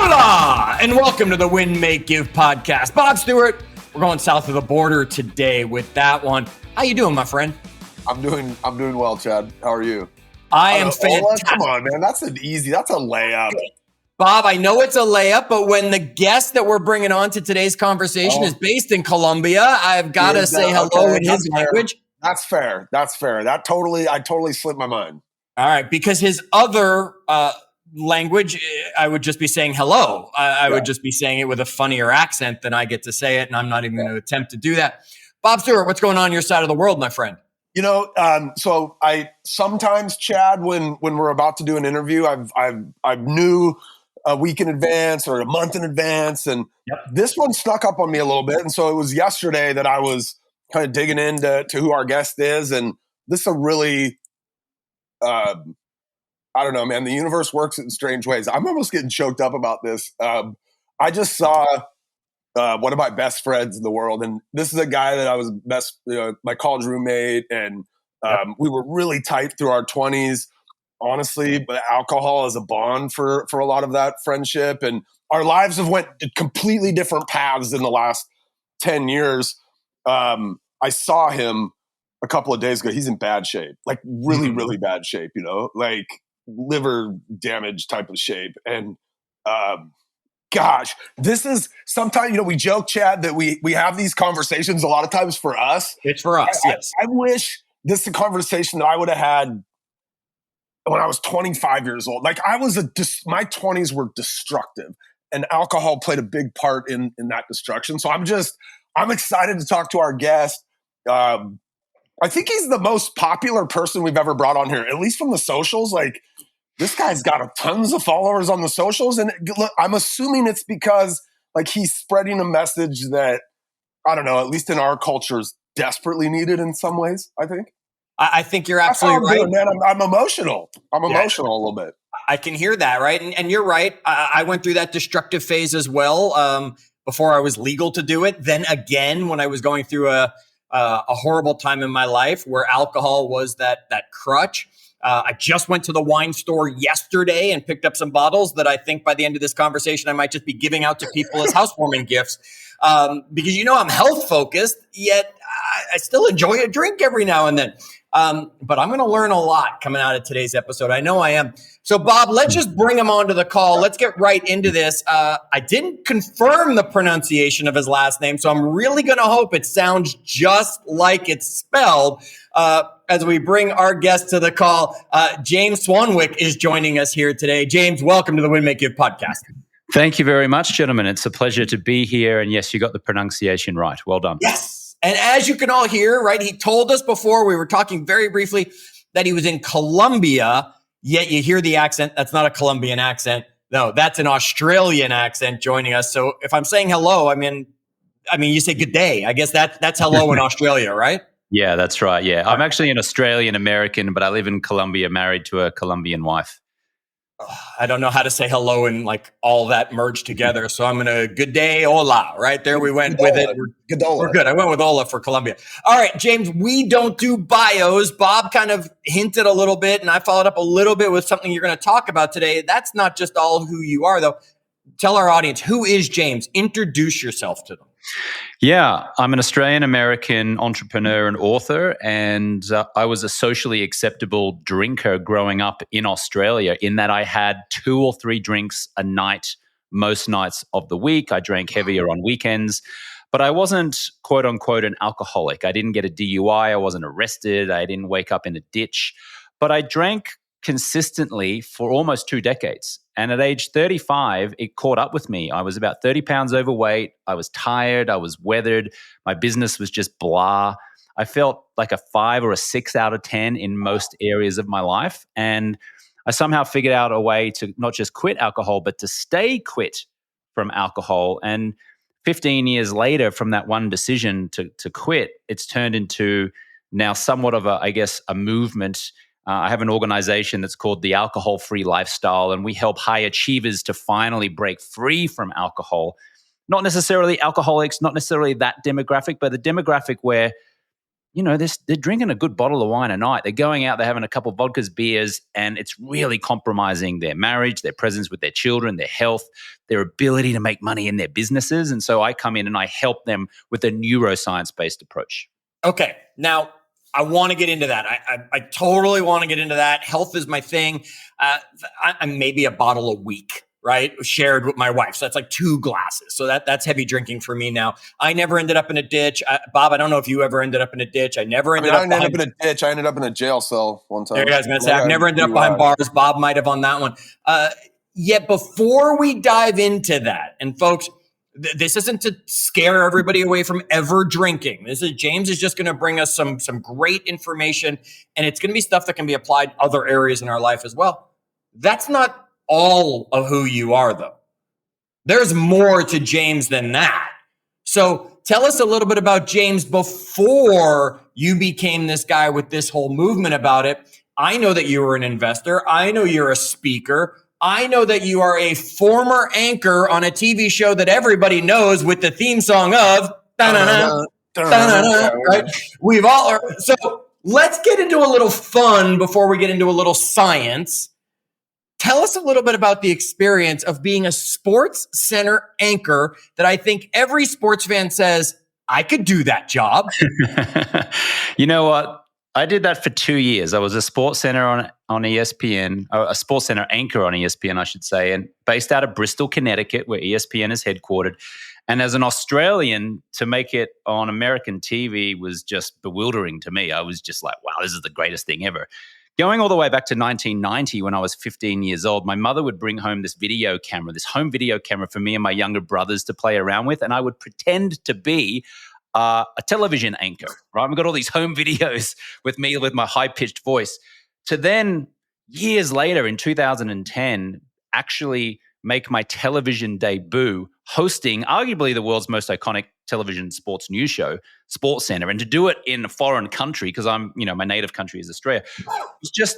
Hola, and welcome to the Win, Make, Give podcast. Bob Stewart, we're going south of the border today with that one. How you doing, my friend? I'm doing well, Chad. How are you? I am fantastic. Come on, man. That's a layup. Bob, I know it's a layup, but when the guest that we're bringing on to today's conversation is based in Colombia, I've got to say hello in his language. That's fair. I totally slipped my mind. All right, because his other language, I would just be saying hello. I would just be saying it with a funnier accent than I get to say it, and I'm not even going to attempt to do that. Bob Stewart, what's going on your side of the world, my friend? You know, so I sometimes, Chad, when we're about to do an interview, I knew a week in advance or a month in advance, and this one snuck up on me a little bit. And so it was yesterday that I was kind of digging into who our guest is, and this is a really, I don't know, man. The universe works in strange ways. I'm almost getting choked up about this. I just saw one of my best friends in the world, and this is a guy that I was my college roommate, and we were really tight through our 20s. Honestly, but alcohol is a bond for a lot of that friendship, and our lives have went completely different paths in the last 10 years. I saw him a couple of days ago. He's in bad shape, like really, really bad shape, like liver damage type of shape. And gosh, this is sometimes, we joke, Chad, that we have these conversations a lot of times for us. It's for us, yes. I wish this is a conversation that I would have had when I was 25 years old. Like my 20s were destructive, and alcohol played a big part in that destruction. So I'm excited to talk to our guest. I think he's the most popular person we've ever brought on here, at least from the socials. Like, this guy's got tons of followers on the socials. And look, I'm assuming it's because like he's spreading a message that, I don't know, at least in our culture is desperately needed in some ways, I think. I think you're absolutely right. Doing, man. I'm emotional. I'm emotional a little bit. I can hear that, right? And you're right. I went through that destructive phase as well before I was legal to do it. Then again, when I was going through a horrible time in my life where alcohol was that crutch. I just went to the wine store yesterday and picked up some bottles that I think by the end of this conversation, I might just be giving out to people as housewarming gifts. Because I'm health focused, yet I still enjoy a drink every now and then. But I'm going to learn a lot coming out of today's episode. I know I am. So, Bob, let's just bring him onto the call. Let's get right into this. I didn't confirm the pronunciation of his last name, so I'm really going to hope it sounds just like it's spelled. As we bring our guest to the call, James Swanwick is joining us here today. James, welcome to the Win, Make, Give podcast. Thank you very much, gentlemen. It's a pleasure to be here. And yes, you got the pronunciation right. Well done. Yes. And as you can all hear, right, he told us before, we were talking very briefly, that he was in Colombia, yet you hear the accent. That's not a Colombian accent. No, that's an Australian accent joining us. So if I'm saying hello, I mean, you say good day. I guess that's hello in Australia, right? Yeah, that's right. Yeah. I'm actually an Australian American, but I live in Colombia, married to a Colombian wife. I don't know how to say hello and like all that merged together. So I'm going to good day, hola, right there. We went with it. We're good. I went with hola for Colombia. All right, James, we don't do bios. Bob kind of hinted a little bit and I followed up a little bit with something you're going to talk about today. That's not just all who you are though. Tell our audience, who is James? Introduce yourself to them. Yeah, I'm an Australian-American entrepreneur and author, and I was a socially acceptable drinker growing up in Australia in that I had 2 or 3 drinks a night most nights of the week. I drank heavier on weekends, but I wasn't, quote-unquote, an alcoholic. I didn't get a DUI. I wasn't arrested. I didn't wake up in a ditch. But I drank consistently for almost 2 decades. And at age 35, it caught up with me. I was about 30 pounds overweight. I was tired. I was weathered. My business was just blah. I felt like a 5 or a 6 out of 10 in most areas of my life. And I somehow figured out a way to not just quit alcohol, but to stay quit from alcohol. And 15 years later, from that one decision to quit, it's turned into now somewhat of a movement. I have an organization that's called the Alcohol-Free Lifestyle, and we help high achievers to finally break free from alcohol. Not necessarily alcoholics, not necessarily that demographic, but a demographic where they're drinking a good bottle of wine a night. They're going out, they're having a couple of vodkas, beers, and it's really compromising their marriage, their presence with their children, their health, their ability to make money in their businesses. And so I come in and I help them with a neuroscience-based approach. Okay. Now, I want to get into that. I totally want to get into that. Health is my thing. I'm maybe a bottle a week, right? Shared with my wife. So that's like 2 glasses. So that's heavy drinking for me now. I never ended up in a ditch. Bob, I don't know if you ever ended up in a ditch. I never ended up in a ditch. I ended up in a jail cell one time. There you guys, man. I've never ended up behind bars. Bob might have on that one. Yet before we dive into that, and folks, this isn't to scare everybody away from ever drinking. James is just going to bring us some great information, and it's going to be stuff that can be applied other areas in our life as well. That's not all of who you are, though. There's more to James than that. So tell us a little bit about James before you became this guy with this whole movement about it. I know that you were an investor. I know you're a speaker. I know that you are a former anchor on a TV show that everybody knows with the theme song of da-na-na, da-na-na, right? We've all so let's get into a little fun before we get into a little science. Tell us a little bit about the experience of being a Sports Center anchor that I think every sports fan says, I could do that job. You know what? I did that for 2 years. I was a Sports Center on ESPN, or a Sports Center anchor on ESPN, I should say, and based out of Bristol, Connecticut, where ESPN is headquartered. And as an Australian, to make it on American TV was just bewildering to me. I was just like, wow, this is the greatest thing ever. Going all the way back to 1990 when I was 15 years old, my mother would bring home this video camera, this home video camera for me and my younger brothers to play around with, and I would pretend to be a television anchor, right? I've got all these home videos with me with my high-pitched voice. To then, years later in 2010, actually make my television debut hosting arguably the world's most iconic television sports news show, Sports Center, and to do it in a foreign country, because my native country is Australia, was just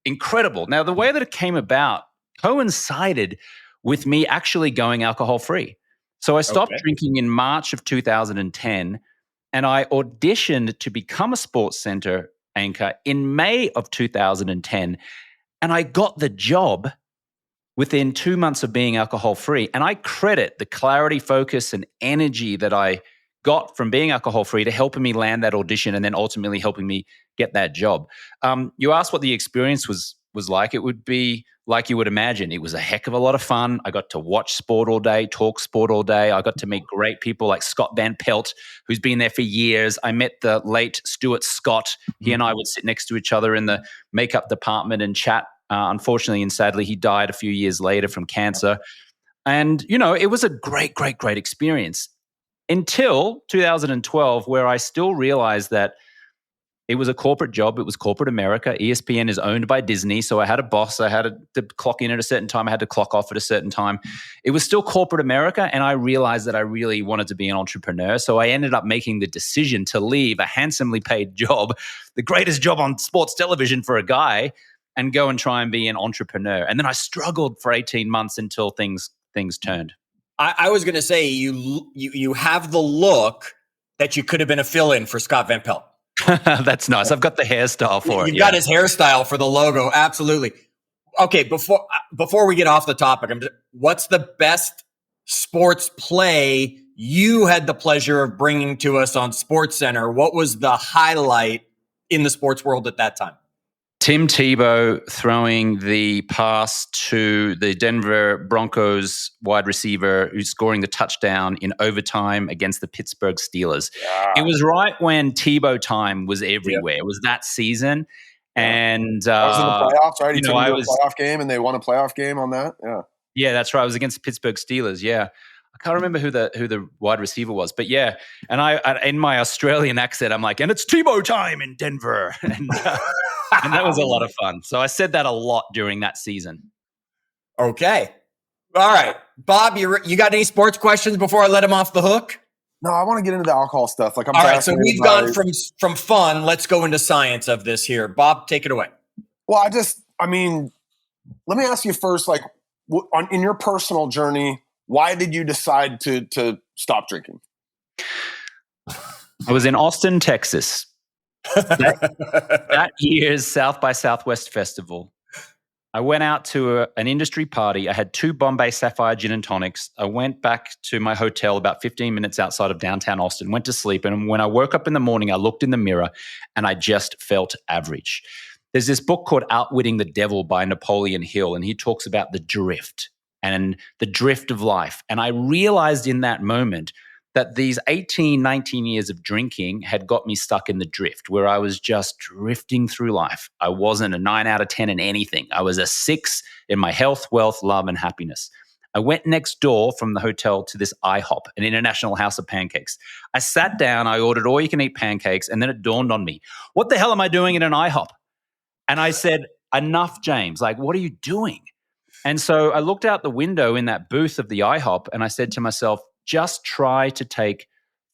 incredible. Now, the way that it came about coincided with me actually going alcohol-free. So I stopped drinking in March of 2010, and I auditioned to become a Sports Center anchor in May of 2010, and I got the job within 2 months of being alcohol-free. And I credit the clarity, focus, and energy that I got from being alcohol-free to helping me land that audition and then ultimately helping me get that job. You asked what the experience was like. It would be like you would imagine. It was a heck of a lot of fun. I got to watch sport all day, talk sport all day. I got to meet great people like Scott Van Pelt, who's been there for years. I met the late Stewart Scott. He and I would sit next to each other in the makeup department and chat. Unfortunately and sadly, he died a few years later from cancer. And, it was a great, great, great experience until 2012, where I still realized that it was a corporate job. It was corporate America. ESPN is owned by Disney. So I had a boss. I had to clock in at a certain time. I had to clock off at a certain time. It was still corporate America. And I realized that I really wanted to be an entrepreneur. So I ended up making the decision to leave a handsomely paid job, the greatest job on sports television for a guy, and go and try and be an entrepreneur. And then I struggled for 18 months until things turned. I was going to say, you have the look that you could have been a fill-in for Scott Van Pelt. That's nice. I've got the hairstyle for it. You've got his hairstyle for the logo. Absolutely. Okay, before we get off the topic, what's the best sports play you had the pleasure of bringing to us on Sports Center? What was the highlight in the sports world at that time? Tim Tebow throwing the pass to the Denver Broncos wide receiver who's scoring the touchdown in overtime against the Pittsburgh Steelers. Yeah. It was right when Tebow time was everywhere. Yeah. It was that season. And I was in the playoffs, right? He took me to a playoff game, and they won a playoff game on that. Yeah. Yeah, that's right. I was against the Pittsburgh Steelers. Yeah. I can't remember who the wide receiver was, but yeah. And I in my Australian accent, I'm like, and it's Tebow time in Denver. And that was a lot of fun. So I said that a lot during that season. Okay. All right. Bob, you got any sports questions before I let him off the hook? No, I want to get into the alcohol stuff. All right. So we've gone from fun. Let's go into science of this here. Bob, take it away. Well, let me ask you first, in your personal journey, why did you decide to stop drinking? I was in Austin, Texas. That year's South by Southwest Festival, I went out to an industry party. I had 2 Bombay Sapphire gin and tonics. I went back to my hotel about 15 minutes outside of downtown Austin, went to sleep. And when I woke up in the morning, I looked in the mirror and I just felt average. There's this book called Outwitting the Devil by Napoleon Hill, and he talks about the drift and the drift of life. And I realized in that moment that these 18, 19 years of drinking had got me stuck in the drift where I was just drifting through life. I wasn't a 9 out of 10 in anything. I was a 6 in my health, wealth, love, and happiness. I went next door from the hotel to this IHOP, an International House of Pancakes. I sat down, I ordered all-you-can-eat pancakes, and then it dawned on me, what the hell am I doing in an IHOP? And I said, enough, James. Like, what are you doing? And so I looked out the window in that booth of the IHOP, and I said to myself, just try to take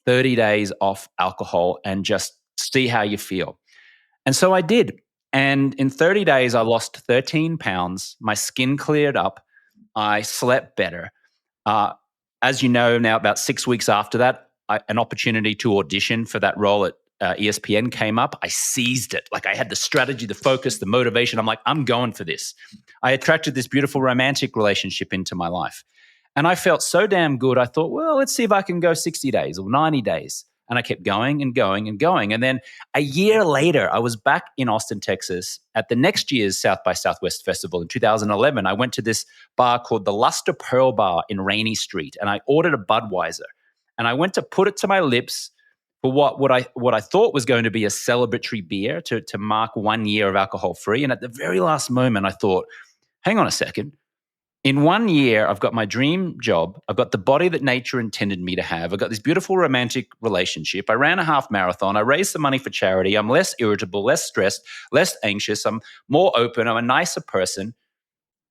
30 days off alcohol and just see how you feel. And so I did. And in 30 days, I lost 13 pounds. My skin cleared up. I slept better. As you know, now about 6 weeks after that, an opportunity to audition for that role at ESPN came up. I seized it. Like I had the strategy, the focus, the motivation. I'm like, I'm going for this. I attracted this beautiful romantic relationship into my life. And I felt so damn good. I thought, well, let's see if I can go 60 days or 90 days. And I kept going and going and going. And then a year later, I was back in Austin, Texas at the next year's South by Southwest Festival in 2011. I went to this bar called the Luster Pearl Bar in Rainey Street, and I ordered a Budweiser. And I went to put it to my lips for what I thought was going to be a celebratory beer to mark 1 year of alcohol-free. And at the very last moment, I thought, hang on a second. In 1 year, I've got my dream job. I've got the body that nature intended me to have. I've got this beautiful romantic relationship. I ran a half marathon. I raised some money for charity. I'm less irritable, less stressed, less anxious. I'm more open. I'm a nicer person.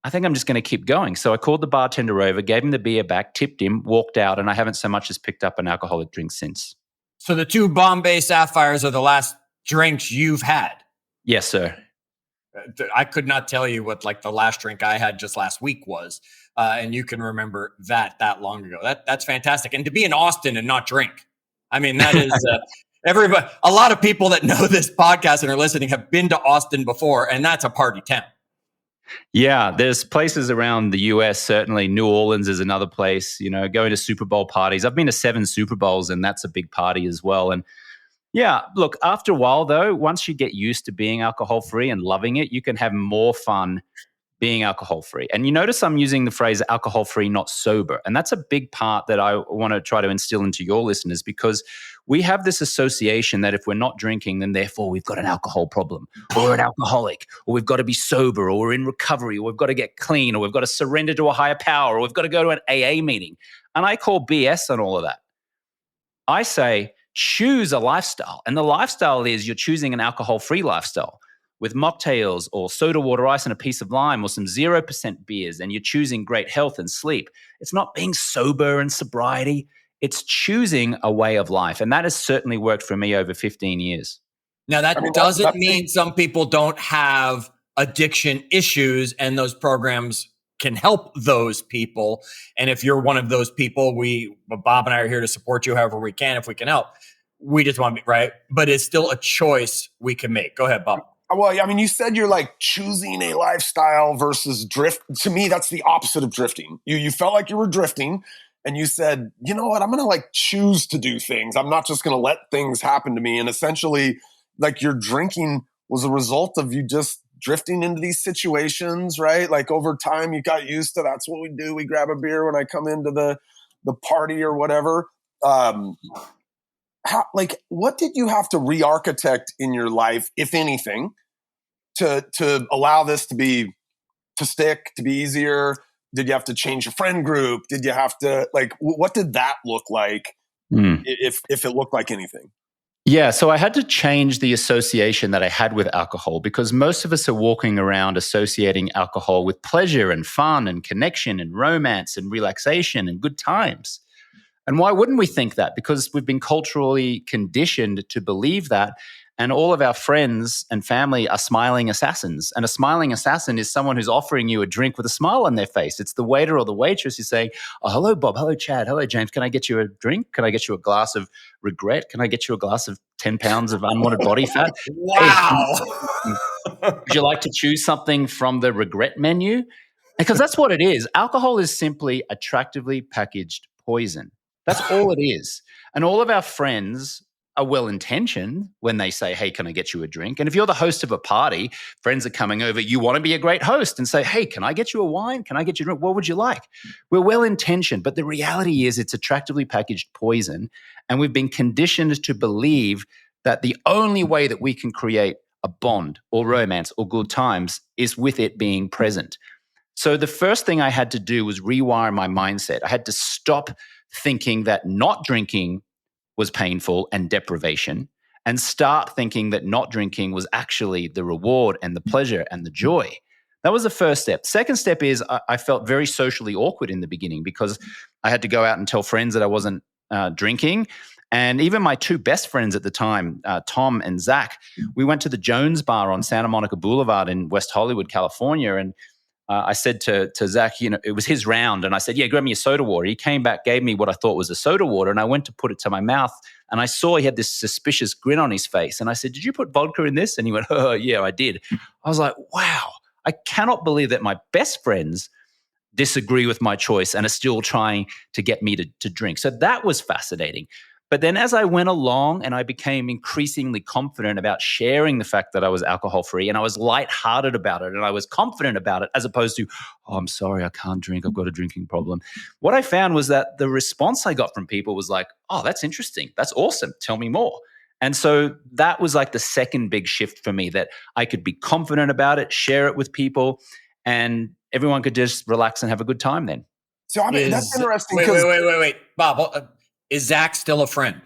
I think I'm just going to keep going. So I called the bartender over, gave him the beer back, tipped him, walked out, and I haven't so much as picked up an alcoholic drink since. So the 2 Bombay Sapphires are the last drinks you've had? Yes, sir. I could not tell you what like the last drink I had just last week was. And you can remember that long ago. That's fantastic. And to be in Austin and not drink. I mean, that is everybody. A lot of people that know this podcast and are listening have been to Austin before, and that's a party town. Yeah, there's places around the US, certainly New Orleans is another place, going to Super Bowl parties. I've been to 7 Super Bowls, and that's a big party as well. And yeah, look, after a while though, once you get used to being alcohol-free and loving it, you can have more fun being alcohol-free. And you notice I'm using the phrase alcohol-free, not sober. And that's a big part that I want to try to instill into your listeners, because we have this association that if we're not drinking, then therefore we've got an alcohol problem, or we're an alcoholic, or we've got to be sober, or we're in recovery, or we've got to get clean, or we've got to surrender to a higher power, or we've got to go to an AA meeting. And I call BS on all of that. I say, choose a lifestyle. And the lifestyle is you're choosing an alcohol-free lifestyle with mocktails or soda water ice and a piece of lime or some 0% beers, and you're choosing great health and sleep. It's not being sober and sobriety. It's choosing a way of life. And that has certainly worked for me over 15 years. Now, that doesn't mean some people don't have addiction issues, and those programs can help those people. And if you're one of those people, Bob and I are here to support you however we can, if we can help. We just want to be right. But it's still a choice we can make. Go ahead, Bob. Well, I mean, you said you're like choosing a lifestyle versus drift. To me, that's the opposite of drifting. You felt like you were drifting, and you said, you know what, I'm going to like choose to do things. I'm not just going to let things happen to me. And essentially, like your drinking was a result of you just drifting into these situations, right? Like over time, you got used to that's what we do. We grab a beer when I come into the party or whatever. What did you have to re-architect in your life, if anything, to allow this to stick, to be easier? Did you have to change your friend group? Did you have to what did that look like? If it looked like anything? Yeah, so I had to change the association that I had with alcohol, because most of us are walking around associating alcohol with pleasure and fun and connection and romance and relaxation and good times. And why wouldn't we think that? Because we've been culturally conditioned to believe that. And all of our friends and family are smiling assassins. And a smiling assassin is someone who's offering you a drink with a smile on their face. It's the waiter or the waitress who's saying, oh, hello, Bob. Hello, Chad. Hello, James. Can I get you a drink? Can I get you a glass of regret? Can I get you a glass of 10 pounds of unwanted body fat? Wow. Hey, would you like to choose something from the regret menu? Because that's what it is. Alcohol is simply attractively packaged poison. That's all it is. And all of our friends are well-intentioned when they say, hey, can I get you a drink? And if you're the host of a party, friends are coming over, you want to be a great host and say, hey, can I get you a wine? Can I get you a drink? What would you like? We're well-intentioned, but the reality is it's attractively packaged poison. And we've been conditioned to believe that the only way that we can create a bond or romance or good times is with it being present. So the first thing I had to do was rewire my mindset. I had to stop thinking that not drinking was painful and deprivation, and start thinking that not drinking was actually the reward and the pleasure and the joy. That was the first step. Second step is I felt very socially awkward in the beginning because I had to go out and tell friends that I wasn't drinking. And even my two best friends at the time, Tom and Zach, we went to the Jones Bar on Santa Monica Boulevard in West Hollywood, California. And I said to Zach, it was his round. And I said, yeah, grab me a soda water. He came back, gave me what I thought was a soda water. And I went to put it to my mouth. And I saw he had this suspicious grin on his face. And I said, did you put vodka in this? And he went, oh, yeah, I did. I was like, wow, I cannot believe that my best friends disagree with my choice and are still trying to get me to drink. So that was fascinating. But then as I went along and I became increasingly confident about sharing the fact that I was alcohol-free, and I was lighthearted about it and I was confident about it, as opposed to, oh, I'm sorry, I can't drink, I've got a drinking problem. What I found was that the response I got from people was like, oh, that's interesting. That's awesome. Tell me more. And so that was like the second big shift for me, that I could be confident about it, share it with people, and everyone could just relax and have a good time then. So that's interesting. Wait. Bob, is Zach still a friend?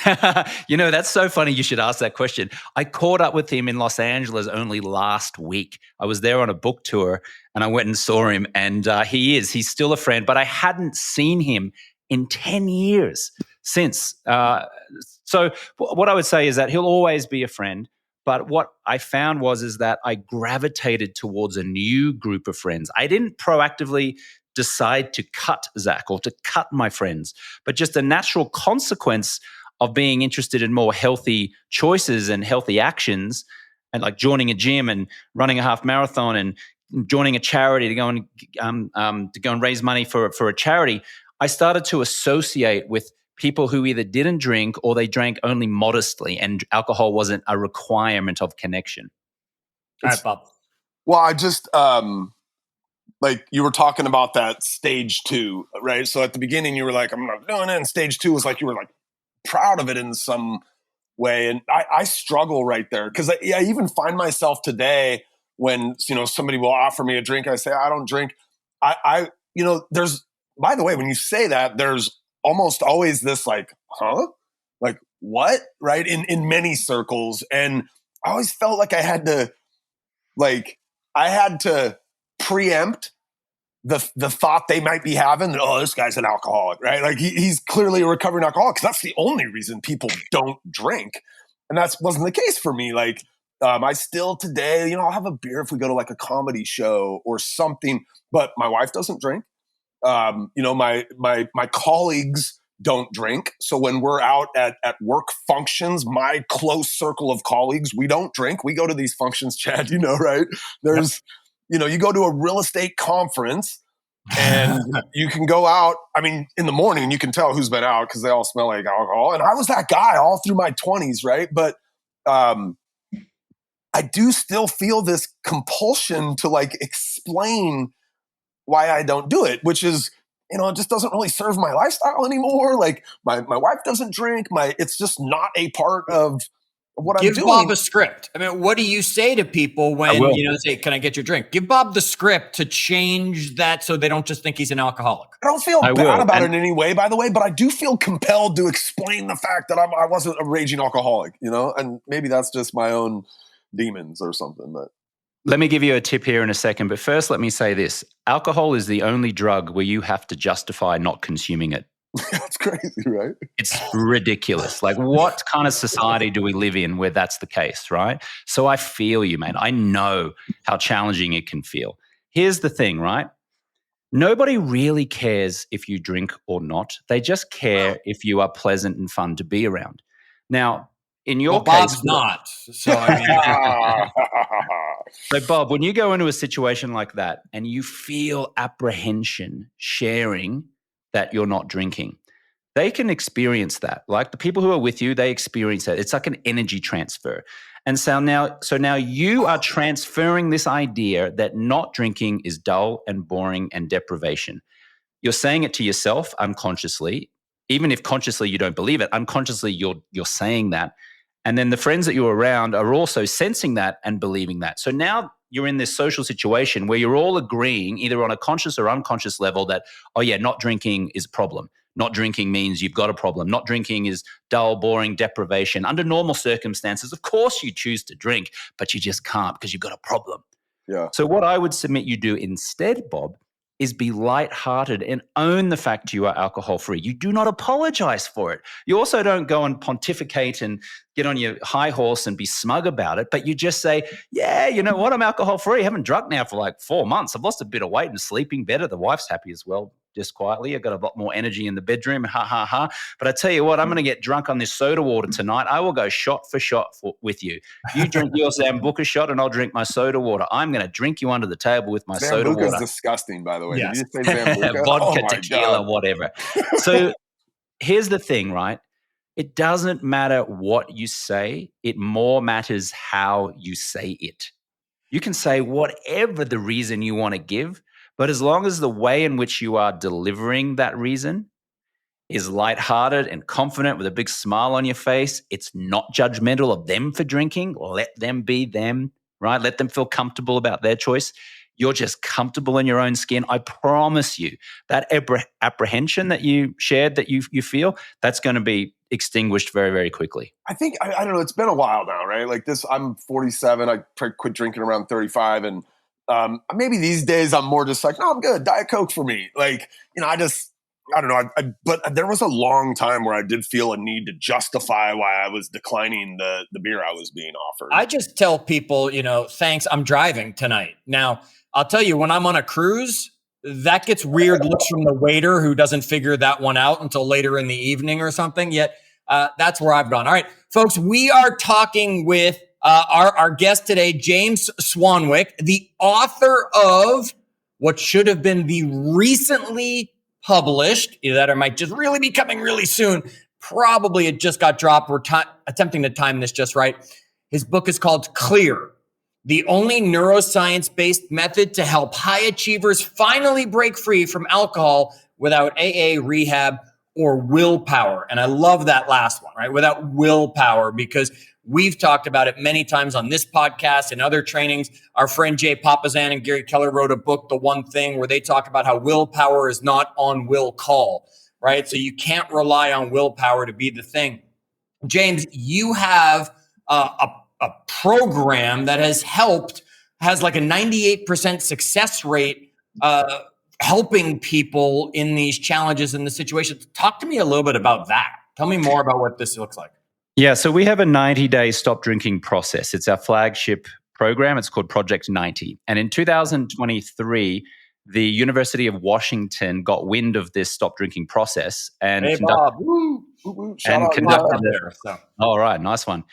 That's so funny you should ask that question. I caught up with him in Los Angeles only last week. I was there on a book tour and I went and saw him, and he's still a friend, but I hadn't seen him in 10 years since. So what I would say is that he'll always be a friend. But what I found is that I gravitated towards a new group of friends. I didn't proactively decide to cut Zach or to cut my friends, but just a natural consequence of being interested in more healthy choices and healthy actions, and like joining a gym and running a half marathon and joining a charity to go and raise money for a charity. I started to associate with people who either didn't drink or they drank only modestly, and alcohol wasn't a requirement of connection. All right, Bob. Well, I just like you were talking about that stage 2, right? So at the beginning you were like, I'm not doing it. And stage 2 was like, you were like proud of it in some way. And I struggle right there. Cause I even find myself today when, somebody will offer me a drink. I say, I don't drink. There's, by the way, when you say that, there's almost always this like, huh? Like what? Right. In many circles. And I always felt like I had to preempt the thought they might be having that, oh, this guy's an alcoholic, right? Like he's clearly a recovering alcoholic, because that's the only reason people don't drink. And that wasn't the case for me. Like I still today, I'll have a beer if we go to like a comedy show or something, but my wife doesn't drink. My colleagues don't drink. So when we're out at work functions, my close circle of colleagues, we don't drink. We go to these functions, Chad, right? There's, you go to a real estate conference and you can go out. I mean, in the morning, you can tell who's been out because they all smell like alcohol. And I was that guy all through my 20s, right? But I do still feel this compulsion to like explain why I don't do it, which is, it just doesn't really serve my lifestyle anymore. Like my wife doesn't drink. It's just not a part of what I'm doing. Give Bob a script. I mean, what do you say to people when, say, can I get your drink? Give Bob the script to change that so they don't just think he's an alcoholic. I don't feel bad about it in any way, by the way, but I do feel compelled to explain the fact that I wasn't a raging alcoholic, and maybe that's just my own demons or something, but. Let me give you a tip here in a second, but first let me say this. Alcohol is the only drug where you have to justify not consuming it. That's crazy, right? It's ridiculous. Like, what kind of society do we live in where that's the case, right? So I feel you, man. I know how challenging it can feel. Here's the thing, right? Nobody really cares if you drink or not. They just care if you are pleasant and fun to be around. Now, in your case, Bob's not. So I mean, so Bob, when you go into a situation like that and you feel apprehension sharing that you're not drinking, they can experience that. Like the people who are with you, they experience that. It's like an energy transfer. And so now you are transferring this idea that not drinking is dull and boring and deprivation. You're saying it to yourself unconsciously. Even if consciously you don't believe it, unconsciously you're saying that. And then the friends that you're around are also sensing that and believing that. So now you're in this social situation where you're all agreeing either on a conscious or unconscious level that, oh yeah, not drinking is a problem. Not drinking means you've got a problem. Not drinking is dull, boring, deprivation. Under normal circumstances, of course you choose to drink, but you just can't because you've got a problem. Yeah. So what I would submit you do instead, Bob, is be lighthearted and own the fact you are alcohol-free. You do not apologize for it. You also don't go and pontificate and get on your high horse and be smug about it, but you just say, yeah, you know what? I'm alcohol-free. I haven't drunk now for like 4 months. I've lost a bit of weight and sleeping better. The wife's happy as well, just quietly. I've got a lot more energy in the bedroom. Ha, ha, ha. But I tell you what, I'm going to get drunk on this soda water tonight. I will go shot for shot with you. You drink your Sambuca shot and I'll drink my soda water. I'm going to drink you under the table with my soda water. Sambuca's disgusting, by the way. Yes. Did you say Sambuca? Vodka, tequila, whatever. So here's the thing, right? It doesn't matter what you say. It more matters how you say it. You can say whatever the reason you want to give, but as long as the way in which you are delivering that reason is lighthearted and confident with a big smile on your face, it's not judgmental of them for drinking. Let them be them, right? Let them feel comfortable about their choice. You're just comfortable in your own skin. I promise you that apprehension that you shared, that you feel, that's going to be extinguished very, very quickly. I think, I don't know, it's been a while now, right? Like this, I'm 47. I quit drinking around 35. And maybe these days I'm more just like, no, I'm good. Diet Coke for me. Like, you know, I don't know. But there was a long time where I did feel a need to justify why I was declining the beer I was being offered. I just tell people, you know, thanks, I'm driving tonight. Now, I'll tell you, when I'm on a cruise, that gets weird looks from the waiter who doesn't figure that one out until later in the evening or something. Yet that's where I've gone. All right, folks, we are talking with our guest today, James Swanwick, the author of what should have been the recently published, either that or might just really be coming really soon. Probably it just got dropped. We're attempting to time this just right. His book is called Clear, the only neuroscience-based method to help high achievers finally break free from alcohol without AA, rehab, or willpower. And I love that last one, right? Without willpower, because we've talked about it many times on this podcast and other trainings. Our friend Jay Papasan and Gary Keller wrote a book, The One Thing, where they talk about how willpower is not on will call, right? So you can't rely on willpower to be the thing. James, you have a program that has like a 98% success rate, helping people in these challenges and the situations. Talk to me a little bit about that. Tell me more about what this looks like. Yeah, so we have a 90-day stop drinking process. It's our flagship program. It's called Project 90. And in 2023, the University of Washington got wind of this stop drinking process and conducted there. So. All right, nice one.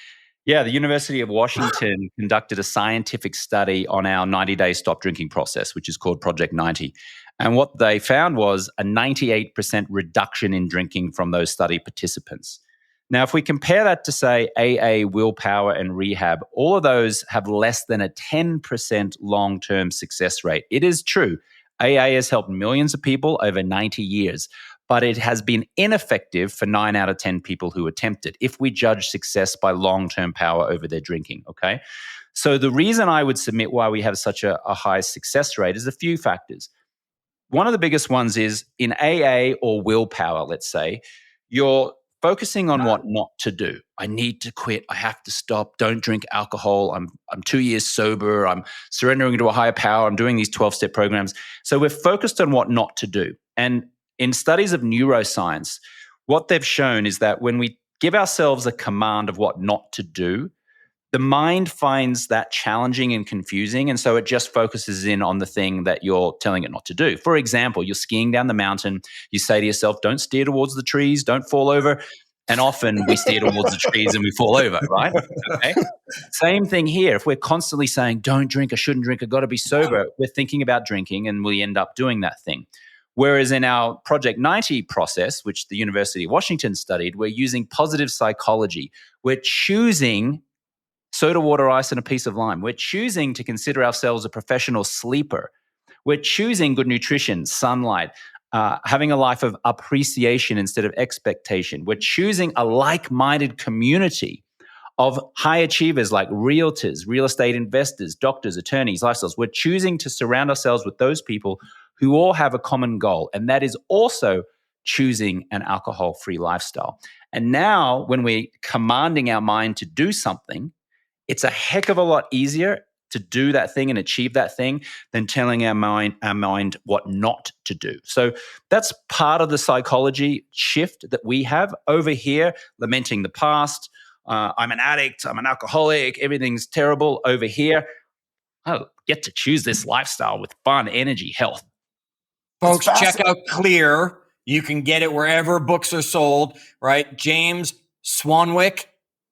Yeah, the University of Washington conducted a scientific study on our 90-day stop drinking process, which is called Project 90. And what they found was a 98% reduction in drinking from those study participants. Now, if we compare that to, say, AA, willpower, and rehab, all of those have less than a 10% long-term success rate. It is true. AA has helped millions of people over 90 years, but it has been ineffective for 9 out of 10 people who attempt it, if we judge success by long-term power over their drinking, okay? So the reason I would submit why we have such a high success rate is a few factors. One of the biggest ones is in AA or willpower, let's say, you're focusing on what not to do. I need to quit. I have to stop. Don't drink alcohol. I'm 2 years sober. I'm surrendering to a higher power. I'm doing these 12-step programs. So we're focused on what not to do. And in studies of neuroscience, what they've shown is that when we give ourselves a command of what not to do, the mind finds that challenging and confusing, and so it just focuses in on the thing that you're telling it not to do. For example, you're skiing down the mountain, you say to yourself, don't steer towards the trees, don't fall over, and often we steer towards the trees and we fall over, right? Okay. Same thing here. If we're constantly saying, don't drink, I shouldn't drink, I got to be sober, we're thinking about drinking and we end up doing that thing. Whereas in our Project 90 process, which the University of Washington studied, we're using positive psychology. We're choosing soda, water, ice, and a piece of lime. We're choosing to consider ourselves a professional sleeper. We're choosing good nutrition, sunlight, having a life of appreciation instead of expectation. We're choosing a like-minded community of high achievers like realtors, real estate investors, doctors, attorneys, lifestyles. We're choosing to surround ourselves with those people who all have a common goal, and that is also choosing an alcohol-free lifestyle. And now when we're commanding our mind to do something, it's a heck of a lot easier to do that thing and achieve that thing than telling our mind what not to do. So that's part of the psychology shift that we have over here, lamenting the past. I'm an addict, I'm an alcoholic, everything's terrible. Over here, I get to choose this lifestyle with fun, energy, health. Folks, check out Clear. You can get it wherever books are sold, right? James Swanwick,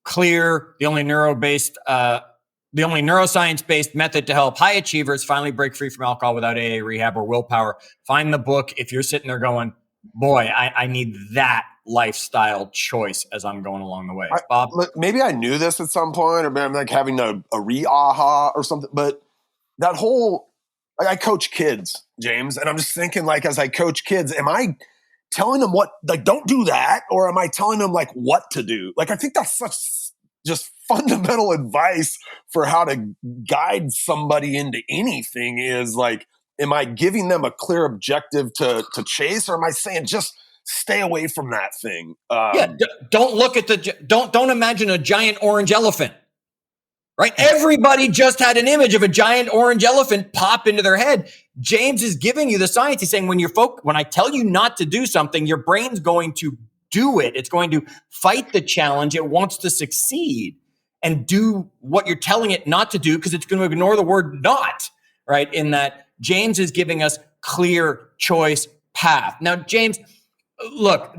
Clear, the only neuroscience-based method to help high achievers finally break free from alcohol without AA, rehab, or willpower. Find the book if you're sitting there going, boy, I need that lifestyle choice as I'm going along the way. Bob? Maybe I knew this at some point, or maybe I'm like having a re-aha or something, but that whole, like, I coach kids, James, and I'm just thinking, like, as I coach kids, am I telling them what, like, don't do that, or am I telling them, like, what to do? Like, I think that's such just fundamental advice for how to guide somebody into anything is, like, am I giving them a clear objective to chase, or am I saying just stay away from that thing? Don't look at don't imagine a giant orange elephant, right? Everybody just had an image of a giant orange elephant pop into their head. James is giving you the science. He's saying when I tell you not to do something, your brain's going to do it. It's going to fight the challenge. It wants to succeed and do what you're telling it not to do because it's going to ignore the word not, right? In that James is giving us clear choice path. Now, James, look,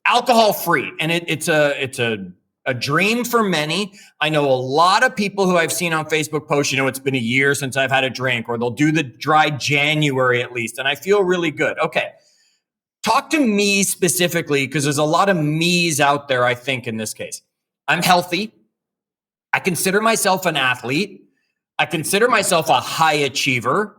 alcohol free, and it's a dream for many. I know a lot of people who I've seen on Facebook post, it's been a year since I've had a drink, or they'll do the dry January at least, and I feel really good. Okay. Talk to me specifically, because there's a lot of me's out there, I think, in this case. I'm healthy. I consider myself an athlete. I consider myself a high achiever.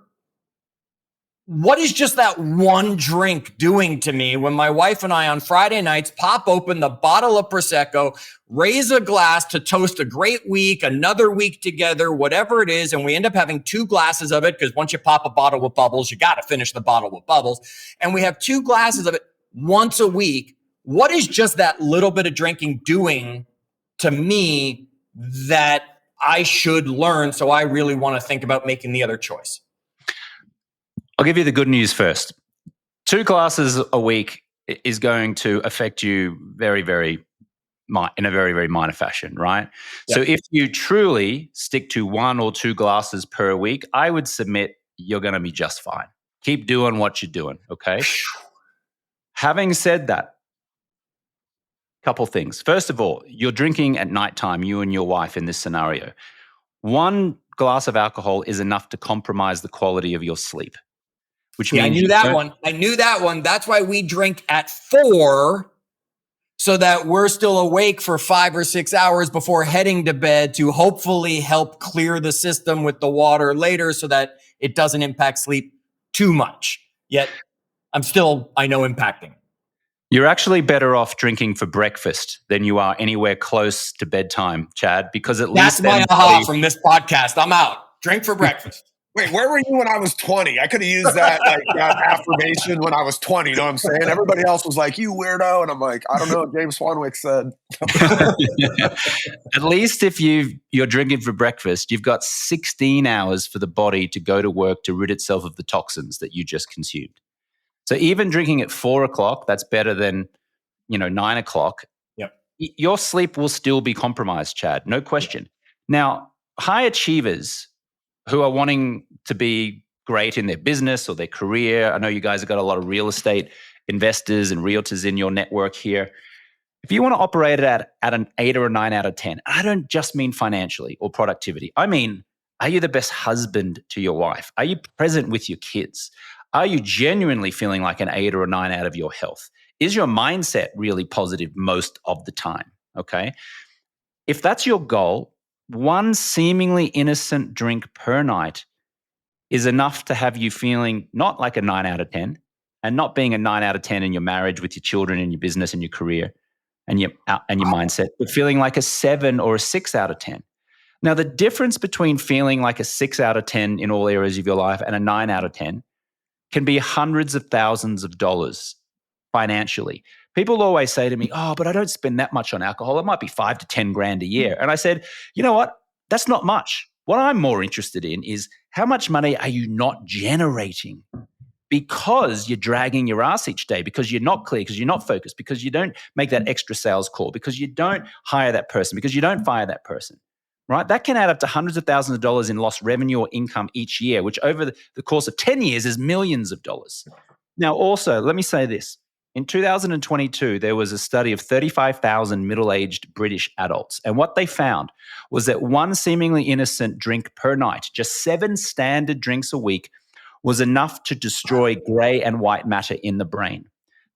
What is just that one drink doing to me when my wife and I on Friday nights pop open the bottle of Prosecco, raise a glass to toast a great week, another week together, whatever it is, and we end up having 2 glasses of it because once you pop a bottle with bubbles, you got to finish the bottle with bubbles. And we have 2 glasses of it once a week. What is just that little bit of drinking doing to me that I should learn, so I really want to think about making the other choice? I'll give you the good news first. 2 glasses a week is going to affect you very, very in a very, very minor fashion, right? Yep. So if you truly stick to 1 or 2 glasses per week, I would submit you're going to be just fine. Keep doing what you're doing, okay? Having said that, couple things. First of all, you're drinking at nighttime, you and your wife in this scenario. 1 glass of alcohol is enough to compromise the quality of your sleep. Which means I knew that one. That's why we drink at 4, so that we're still awake for 5 or 6 hours before heading to bed to hopefully help clear the system with the water later so that it doesn't impact sleep too much. Yet I'm still, I know, impacting. You're actually better off drinking for breakfast than you are anywhere close to bedtime, Chad, because at least that's my aha from this podcast. I'm out. Drink for breakfast. Wait, where were you when I was 20? I could have used that affirmation when I was 20. You know what I'm saying? Everybody else was like, you weirdo. And I'm like, I don't know what James Swanwick said. At least if you're drinking for breakfast, you've got 16 hours for the body to go to work to rid itself of the toxins that you just consumed. So even drinking at 4 o'clock, that's better than, 9 o'clock. Yep. Your sleep will still be compromised, Chad, no question. Yep. Now, high achievers who are wanting to be great in their business or their career, I know you guys have got a lot of real estate investors and realtors in your network here. If you want to operate at an 8 or a 9 out of 10, I don't just mean financially or productivity. I mean, are you the best husband to your wife? Are you present with your kids? Are you genuinely feeling like an 8 or a 9 out of your health? Is your mindset really positive most of the time? Okay. If that's your goal, one seemingly innocent drink per night is enough to have you feeling not like a 9 out of 10 and not being a 9 out of 10 in your marriage with your children and your business and your career and your mindset, but feeling like a 7 or a 6 out of 10. Now, the difference between feeling like a 6 out of 10 in all areas of your life and a 9 out of 10 can be hundreds of thousands of dollars financially. People always say to me, oh, but I don't spend that much on alcohol. It might be 5 to 10 grand a year. And I said, you know what? That's not much. What I'm more interested in is how much money are you not generating because you're dragging your ass each day, because you're not clear, because you're not focused, because you don't make that extra sales call, because you don't hire that person, because you don't fire that person, right? That can add up to hundreds of thousands of dollars in lost revenue or income each year, which over the course of 10 years is millions of dollars. Now, also, let me say this. In 2022, there was a study of 35,000 middle-aged British adults. And what they found was that one seemingly innocent drink per night, just 7 standard drinks a week, was enough to destroy gray and white matter in the brain.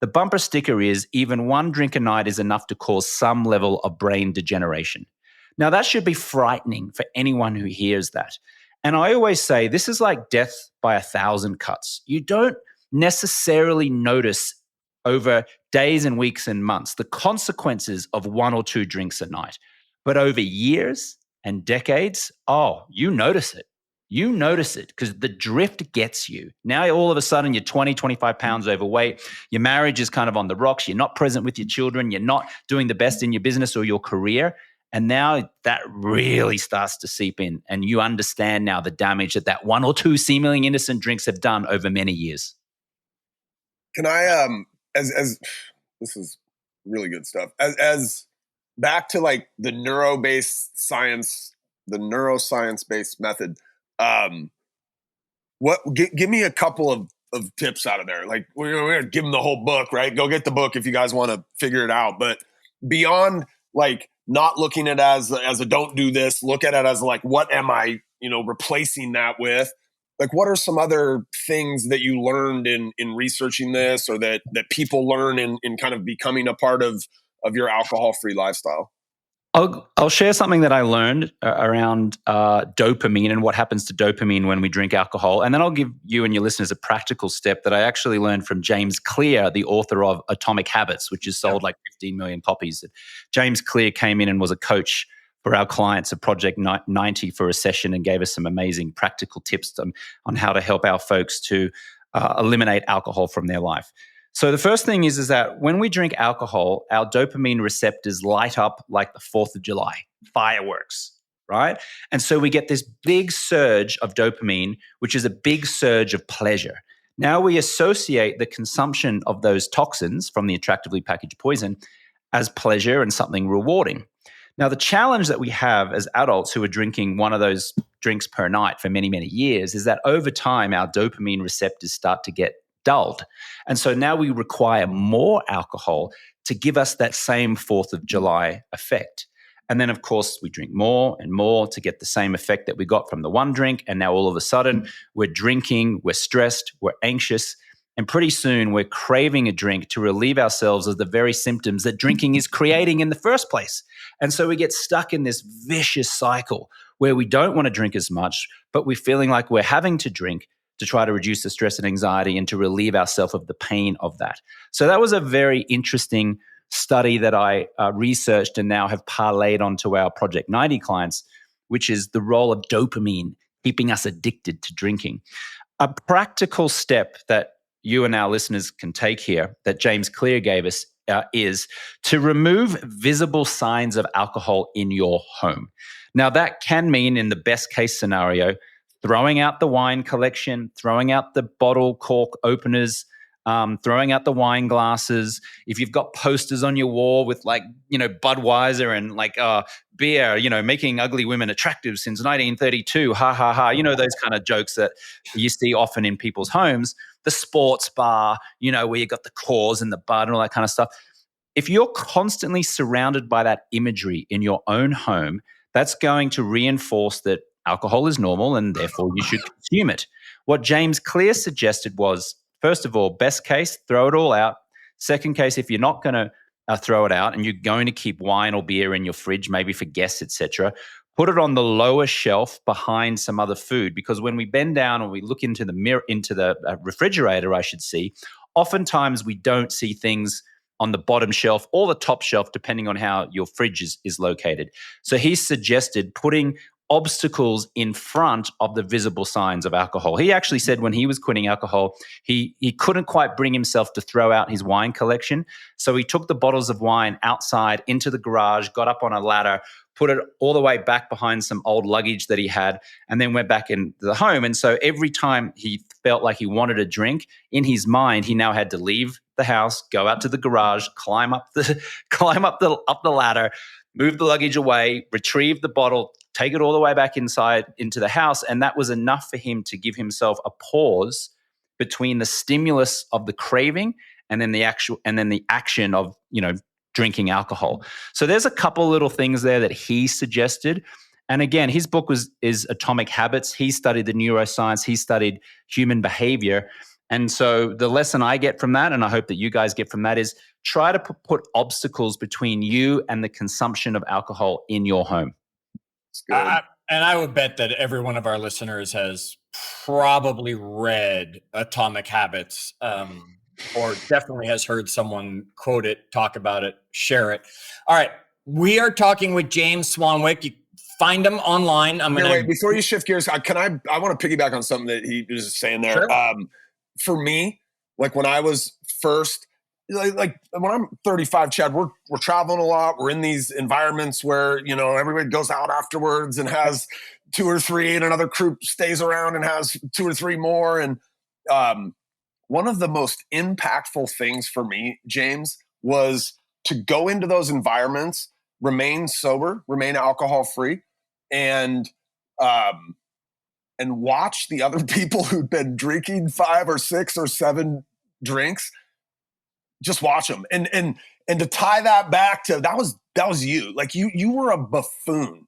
The bumper sticker is even one drink a night is enough to cause some level of brain degeneration. Now, that should be frightening for anyone who hears that. And I always say this is like death by 1,000 cuts. You don't necessarily notice over days and weeks and months the consequences of 1 or 2 drinks a night. But over years and decades, you notice it. You notice it because the drift gets you. Now, all of a sudden, you're 20, 25 pounds overweight. Your marriage is kind of on the rocks. You're not present with your children. You're not doing the best in your business or your career. And now that really starts to seep in. And you understand now the damage that 1 or 2 seemingly innocent drinks have done over many years. Can I, as this is really good stuff, as back to like the neuroscience based method, give me a couple of tips out of there. Like we're gonna give them the whole book, right? Go get the book if you guys want to figure it out. But beyond like not looking at it as a don't do this, look at it as like, what am I, replacing that with? Like, what are some other things that you learned in researching this, or that people learn in kind of becoming a part of your alcohol-free lifestyle? I'll share something that I learned around dopamine and what happens to dopamine when we drink alcohol. And then I'll give you and your listeners a practical step that I actually learned from James Clear, the author of Atomic Habits, which has sold like 15 million copies. James Clear came in and was a coach for our clients at Project 90 for a session and gave us some amazing practical tips on how to help our folks to eliminate alcohol from their life. So the first thing is that when we drink alcohol, our dopamine receptors light up like the 4th of July, fireworks, right? And so we get this big surge of dopamine, which is a big surge of pleasure. Now we associate the consumption of those toxins from the attractively packaged poison as pleasure and something rewarding. Now, the challenge that we have as adults who are drinking one of those drinks per night for many, many years is that over time, our dopamine receptors start to get dulled. And so now we require more alcohol to give us that same 4th of July effect. And then, of course, we drink more and more to get the same effect that we got from the one drink. And now all of a sudden, we're drinking, we're stressed, we're anxious. And pretty soon, we're craving a drink to relieve ourselves of the very symptoms that drinking is creating in the first place. And so we get stuck in this vicious cycle where we don't want to drink as much, but we're feeling like we're having to drink to try to reduce the stress and anxiety and to relieve ourselves of the pain of that. So that was a very interesting study that I researched and now have parlayed onto our Project 90 clients, which is the role of dopamine keeping us addicted to drinking. A practical step that you and our listeners can take here that James Clear gave us is to remove visible signs of alcohol in your home. Now, that can mean, in the best case scenario, throwing out the wine collection, throwing out the bottle cork openers, throwing out the wine glasses. If you've got posters on your wall with Budweiser and beer, making ugly women attractive since 1932, ha, ha, ha, those kind of jokes that you see often in people's homes, the sports bar, where you got the claws and the bud and all that kind of stuff. If you're constantly surrounded by that imagery in your own home, that's going to reinforce that alcohol is normal and therefore you should consume it. What James Clear suggested was, first of all, best case, throw it all out. Second case, if you're not going to throw it out and you're going to keep wine or beer in your fridge, maybe for guests, etc., put it on the lower shelf behind some other food. Because when we bend down or we look into the refrigerator, I should see, oftentimes we don't see things on the bottom shelf or the top shelf, depending on how your fridge is located. So he suggested putting obstacles in front of the visible signs of alcohol. He actually said when he was quitting alcohol, he couldn't quite bring himself to throw out his wine collection. So he took the bottles of wine outside into the garage, got up on a ladder, put it all the way back behind some old luggage that he had, and then went back into the home. And so every time he felt like he wanted a drink, in his mind, he now had to leave the house, go out to the garage, climb up the ladder, move the luggage away, retrieve the bottle, take it all the way back inside into the house. And that was enough for him to give himself a pause between the stimulus of the craving and then the action of, drinking alcohol. So there's a couple little things there that he suggested. And again, his book is Atomic Habits. He studied the neuroscience. He studied human behavior. And so the lesson I get from that, and I hope that you guys get from that, is try to put obstacles between you and the consumption of alcohol in your home. And I would bet that every one of our listeners has probably read Atomic Habits, or definitely has heard someone quote it, talk about it, share it. All right. We are talking with James Swanwick. You find him online. Wait, before you shift gears, I want to piggyback on something that he was saying there. Sure. For me, like when I was first, like when I'm 35, Chad, we're traveling a lot. We're in these environments where, everybody goes out afterwards and has 2 or 3, and another crew stays around and has 2 or 3 more. And one of the most impactful things for me, James, was to go into those environments, remain sober, remain alcohol free, and watch the other people who'd been drinking 5 or 6 or 7 drinks. Just watch them, and to tie that back to that was you. Like you were a buffoon.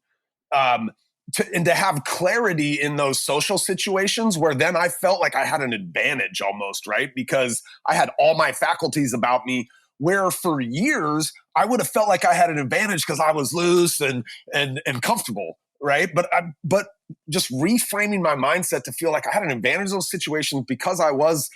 And to have clarity in those social situations where then I felt like I had an advantage almost, right? Because I had all my faculties about me, where for years I would have felt like I had an advantage because I was loose and comfortable, right? But just reframing my mindset to feel like I had an advantage in those situations because I was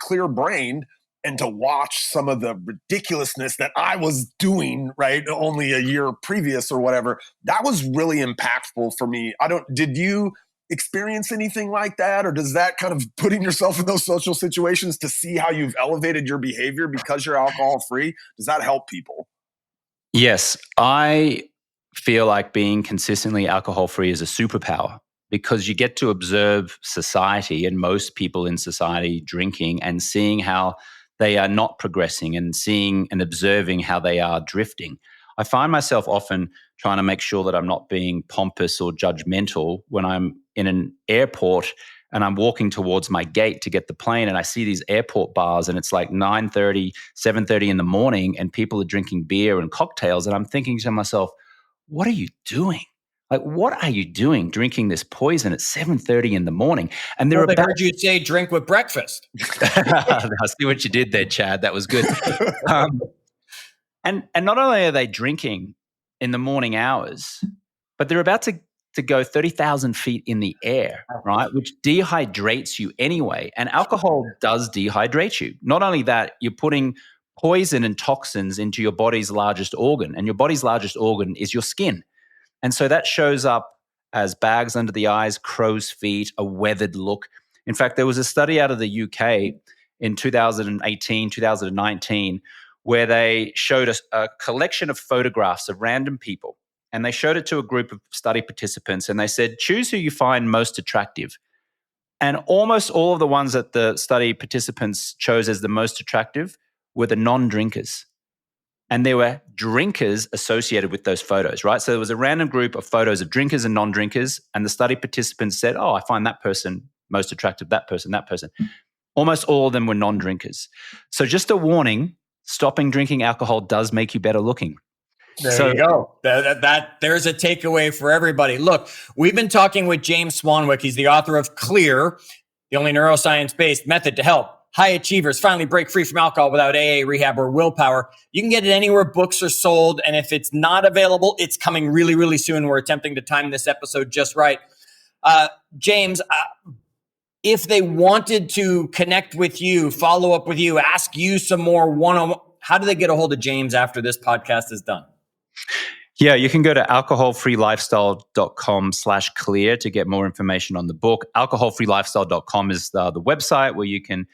clear-brained, and to watch some of the ridiculousness that I was doing, right, only a year previous or whatever, that was really impactful for me. Did you experience anything like that? Or does that kind of putting yourself in those social situations to see how you've elevated your behavior because you're alcohol free, does that help people? Yes, I feel like being consistently alcohol free is a superpower, because you get to observe society and most people in society drinking and seeing how they are not progressing, and seeing and observing how they are drifting. I find myself often trying to make sure that I'm not being pompous or judgmental when I'm in an airport and I'm walking towards my gate to get the plane, and I see these airport bars and it's like 9:30, 7:30 in the morning and people are drinking beer and cocktails, and I'm thinking to myself, what are you doing? Like, what are you doing drinking this poison at 7:30 in the morning? And I heard you say drink with breakfast. I see what you did there, Chad. That was good. And not only are they drinking in the morning hours, but they're about to go 30,000 feet in the air, right? Which dehydrates you anyway. And alcohol does dehydrate you. Not only that, you're putting poison and toxins into your body's largest organ, and your body's largest organ is your skin. And so that shows up as bags under the eyes, crow's feet, a weathered look. In fact, there was a study out of the UK in 2018, 2019, where they showed us a collection of photographs of random people. And they showed it to a group of study participants, and they said, choose who you find most attractive. And almost all of the ones that the study participants chose as the most attractive were the non-drinkers. And there were drinkers associated with those photos, right? So there was a random group of photos of drinkers and non-drinkers, and the study participants said, oh, I find that person most attractive, that person, that person. Almost all of them were non-drinkers. So just a warning, stopping drinking alcohol does make you better looking. There you go. There's a takeaway for everybody. Look, we've been talking with James Swanwick. He's the author of Clear, the only neuroscience-based method to help high achievers finally break free from alcohol without AA, rehab, or willpower. You can get it anywhere books are sold. And if it's not available, it's coming really, really soon. We're attempting to time this episode just right. James, if they wanted to connect with you, follow up with you, ask you some more one-on-one, how do they get a hold of James after this podcast is done? Yeah, you can go to alcoholfreelifestyle.com/clear to get more information on the book. Alcoholfreelifestyle.com is the website where you can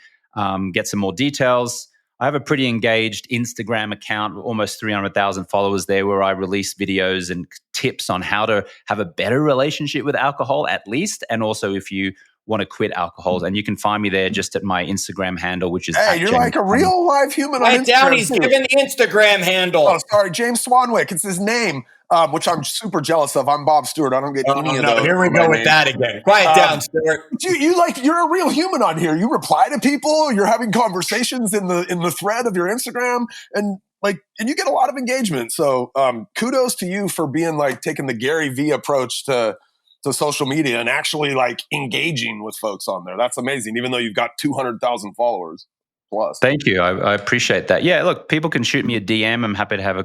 get some more details. I have a pretty engaged Instagram account with almost 300,000 followers there, where I release videos and tips on how to have a better relationship with alcohol, at least, and also if you want to quit alcohol. And you can find me there just at my Instagram handle, which is you're like a real live human on Instagram. Right down, he's giving the Instagram handle. Oh, sorry, James Swanwick. It's his name, which I'm super jealous of. I'm Bob Stewart. I don't get any of those. Here we go with that again. Quiet down, Stewart. You're a real human on here. You reply to people. You're having conversations in the thread of your Instagram, and you get a lot of engagement. So kudos to you for being taking the Gary V approach to social media and actually engaging with folks on there. That's amazing, even though you've got 200,000 followers plus. Thank you. I appreciate that. Yeah, look, people can shoot me a DM. I'm happy to have a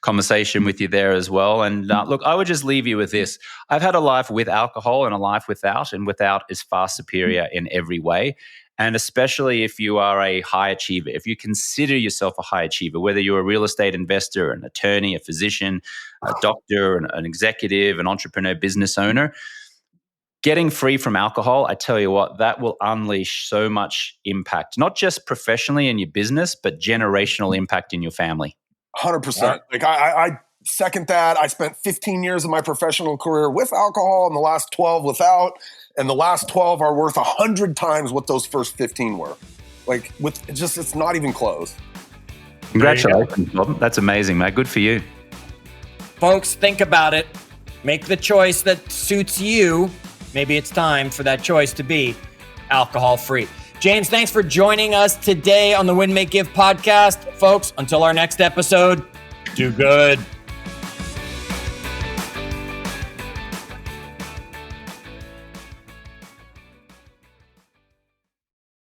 conversation with you there as well. And look, I would just leave you with this. I've had a life with alcohol and a life without, and without is far superior in every way. And especially if you are a high achiever, if you consider yourself a high achiever, whether you're a real estate investor, an attorney, a physician, a doctor, an executive, an entrepreneur, business owner, getting free from alcohol, I tell you what, that will unleash so much impact, not just professionally in your business, but generational impact in your family. 100%. I second that. I spent 15 years of my professional career with alcohol and the last 12 without. And the last 12 are worth 100 times what those first 15 were. It's not even close. Congratulations, Bob. That's amazing, mate. Good for you. Folks, think about it. Make the choice that suits you. Maybe it's time for that choice to be alcohol-free. James, thanks for joining us today on the Win, Make, Give podcast. Folks, until our next episode, do good.